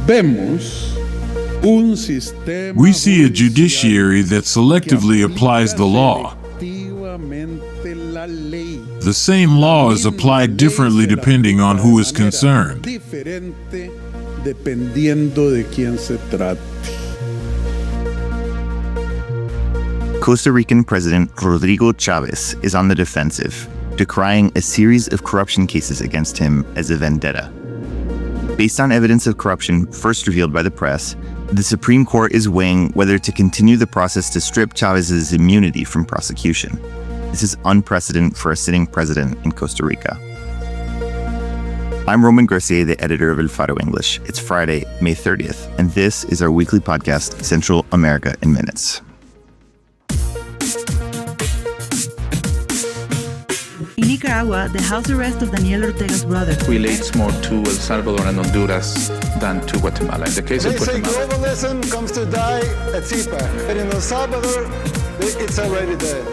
We see a judiciary that selectively applies the law. The same law is applied differently depending on who is concerned. Costa Rican President Rodrigo Chaves is on the defensive, decrying a series of corruption cases against him as a vendetta. Based on evidence of corruption first revealed by the press, the Supreme Court is weighing whether to continue the process to strip Chavez's immunity from prosecution. This is unprecedented for a sitting president in Costa Rica. I'm Roman Gressier, the editor of Faro English. It's Friday, May 30th, and this is our weekly podcast, Central America in Minutes. In Nicaragua, the house arrest of Daniel Ortega's brother relates more to El Salvador and Honduras than to Guatemala. In the case of Guatemala, globalism comes to die at CIPA, but in El Salvador, it's already dead.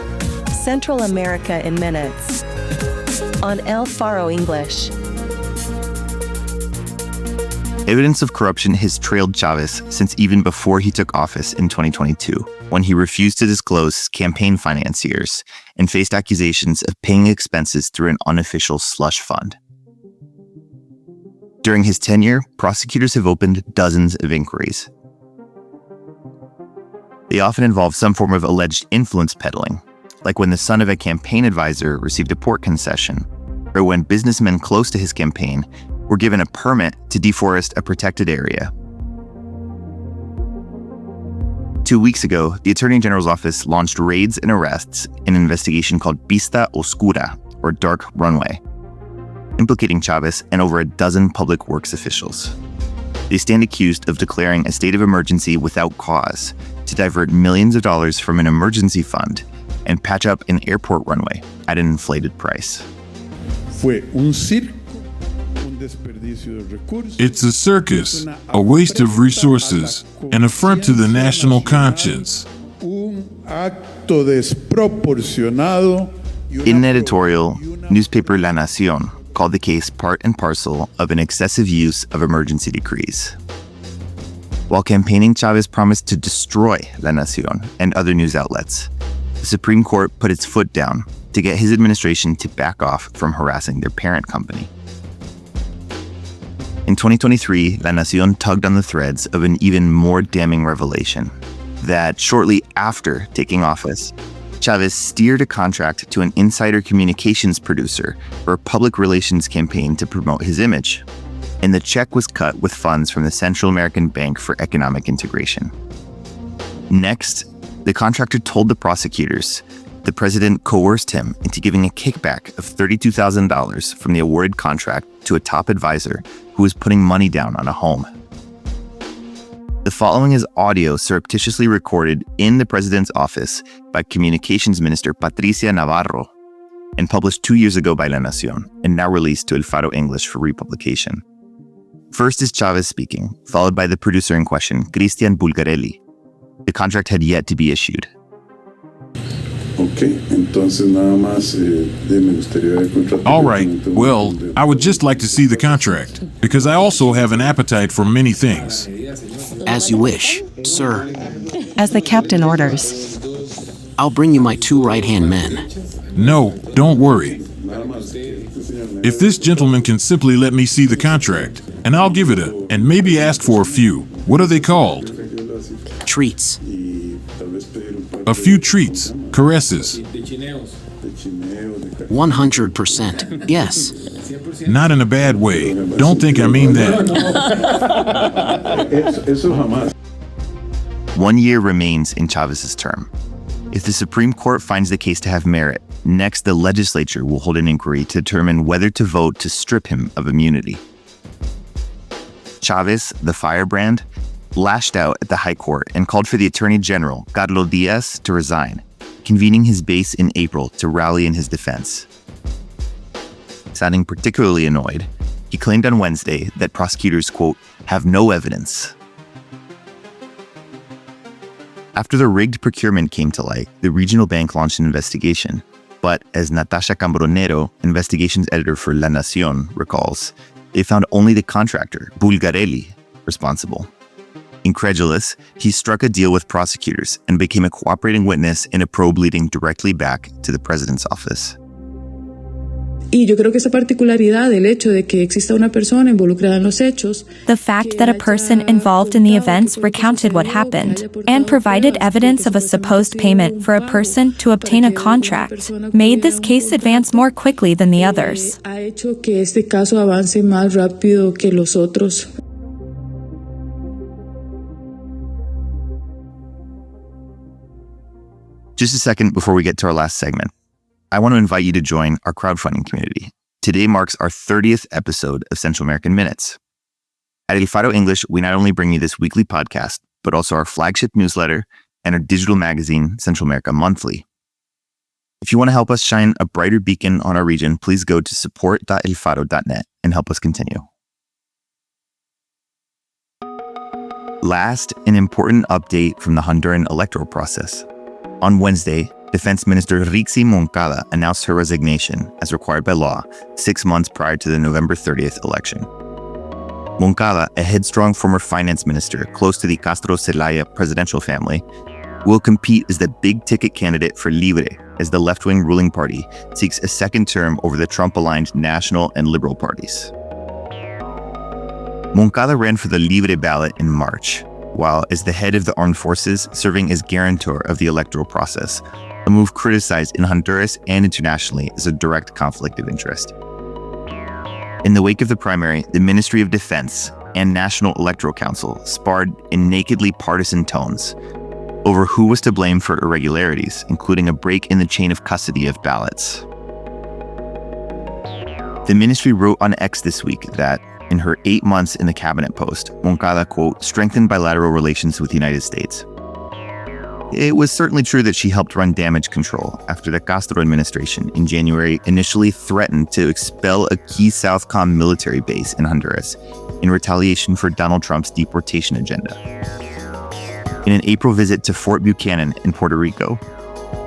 Central America in Minutes on Faro English. Evidence of corruption has trailed Chaves since even before he took office in 2022, when he refused to disclose his campaign financiers and faced accusations of paying expenses through an unofficial slush fund. During his tenure, prosecutors have opened dozens of inquiries. They often involve some form of alleged influence peddling, like when the son of a campaign advisor received a port concession, or when businessmen close to his campaign were given a permit to deforest a protected area. 2 weeks ago, the Attorney General's office launched raids and arrests in an investigation called Pista Oscura, or Dark Runway, implicating Chaves and over a dozen public works officials. They stand accused of declaring a state of emergency without cause to divert millions of dollars from an emergency fund and patch up an airport runway at an inflated price. It's a circus, a waste of resources, an affront to the national conscience. In an editorial, newspaper La Nación called the case part and parcel of an excessive use of emergency decrees. While campaigning, Chaves promised to destroy La Nación and other news outlets. The Supreme Court put its foot down to get his administration to back off from harassing their parent company. In 2023, La Nación tugged on the threads of an even more damning revelation, that shortly after taking office, Chaves steered a contract to an insider communications producer for a public relations campaign to promote his image, and the check was cut with funds from the Central American Bank for Economic Integration. Next, the contractor told the prosecutors the president coerced him into giving a kickback of $32,000 from the awarded contract to a top advisor who was putting money down on a home. The following is audio surreptitiously recorded in the president's office by Communications Minister Patricia Navarro and published 2 years ago by La Nación and now released to El Faro English for republication. First is Chaves speaking, followed by the producer in question, Cristian Bulgarelli. The contract had yet to be issued. All right, well, I would just like to see the contract, because I also have an appetite for many things. As you wish, sir. As the captain orders. I'll bring you my 2 right-hand men. No, don't worry. If this gentleman can simply let me see the contract, and I'll give it and maybe ask for a few. What are they called? Treats. A few treats, caresses. 100%, yes. Not in a bad way. Don't think I mean that. 1 year remains in Chavez's term. If the Supreme Court finds the case to have merit, next the legislature will hold an inquiry to determine whether to vote to strip him of immunity. Chaves, the firebrand, lashed out at the High Court and called for the Attorney General, Carlos Diaz, to resign, convening his base in April to rally in his defense. Sounding particularly annoyed, he claimed on Wednesday that prosecutors, quote, have no evidence. After the rigged procurement came to light, the regional bank launched an investigation. But as Natasha Cambronero, investigations editor for La Nación, recalls, they found only the contractor, Bulgarelli, responsible. Incredulous, he struck a deal with prosecutors and became a cooperating witness in a probe leading directly back to the president's office. Y yo creo que esa particularidad del hecho de que exista una persona involucrada en los hechos, the fact that a person involved in the events recounted what happened and provided evidence of a supposed payment for a person to obtain a contract made this case advance more quickly than the others. Ha hecho que este caso avance más rápido que los otros. Just a second before we get to our last segment, I want to invite you to join our crowdfunding community. Today marks our 30th episode of Central American Minutes. At El Faro English, we not only bring you this weekly podcast, but also our flagship newsletter and our digital magazine, Central America Monthly. If you want to help us shine a brighter beacon on our region, please go to support.elfaro.net and help us continue. Last, an important update from the Honduran electoral process. On Wednesday, Defense Minister Rixi Moncada announced her resignation, as required by law, 6 months prior to the November 30th election. Moncada, a headstrong former finance minister close to the Castro-Zelaya presidential family, will compete as the big-ticket candidate for Libre, as the left-wing ruling party seeks a second term over the Trump-aligned National and Liberal parties. Moncada ran for the Libre ballot in March, while as the head of the armed forces serving as guarantor of the electoral process, a move criticized in Honduras and internationally as a direct conflict of interest. In the wake of the primary, the Ministry of Defense and National Electoral Council sparred in nakedly partisan tones over who was to blame for irregularities, including a break in the chain of custody of ballots. The ministry wrote on X this week that, in her 8 months in the cabinet post, Moncada, quote, strengthened bilateral relations with the United States. It was certainly true that she helped run damage control after the Castro administration in January initially threatened to expel a key Southcom military base in Honduras in retaliation for Donald Trump's deportation agenda. In an April visit to Fort Buchanan in Puerto Rico,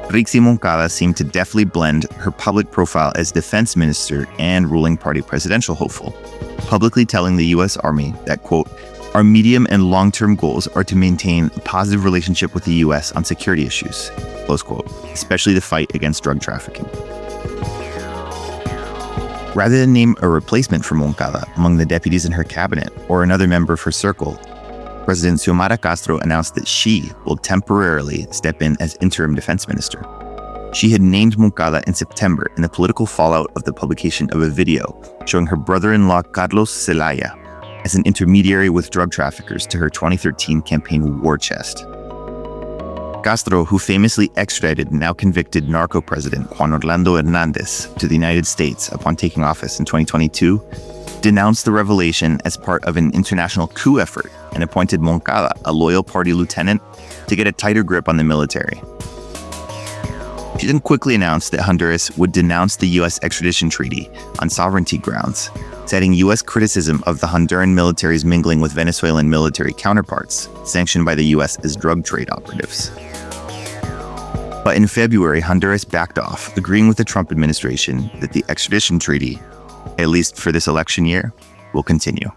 Rixi Moncada seemed to deftly blend her public profile as defense minister and ruling party presidential hopeful, publicly telling the U.S. Army that, quote, our medium and long-term goals are to maintain a positive relationship with the U.S. on security issues, close quote, especially the fight against drug trafficking. Rather than name a replacement for Moncada among the deputies in her cabinet or another member of her circle, President Xiomara Castro announced that she will temporarily step in as interim defense minister. She had named Moncada in September in the political fallout of the publication of a video showing her brother-in-law Carlos Zelaya as an intermediary with drug traffickers to her 2013 campaign war chest. Castro, who famously extradited now convicted narco president Juan Orlando Hernandez to the United States upon taking office in 2022, denounced the revelation as part of an international coup effort and appointed Moncada, a loyal party lieutenant, to get a tighter grip on the military. She then quickly announced that Honduras would denounce the U.S. extradition treaty on sovereignty grounds, citing U.S. criticism of the Honduran military's mingling with Venezuelan military counterparts, sanctioned by the U.S. as drug trade operatives. But in February, Honduras backed off, agreeing with the Trump administration that the extradition treaty, at least for this election year, will continue.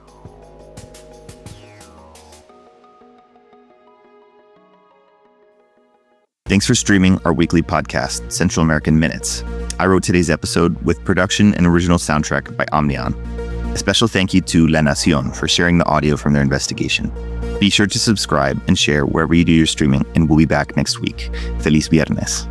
Thanks for streaming our weekly podcast, Central American Minutes. I wrote today's episode with production and original soundtrack by Omnion. A special thank you to La Nación for sharing the audio from their investigation. Be sure to subscribe and share wherever you do your streaming, and we'll be back next week. Feliz Viernes.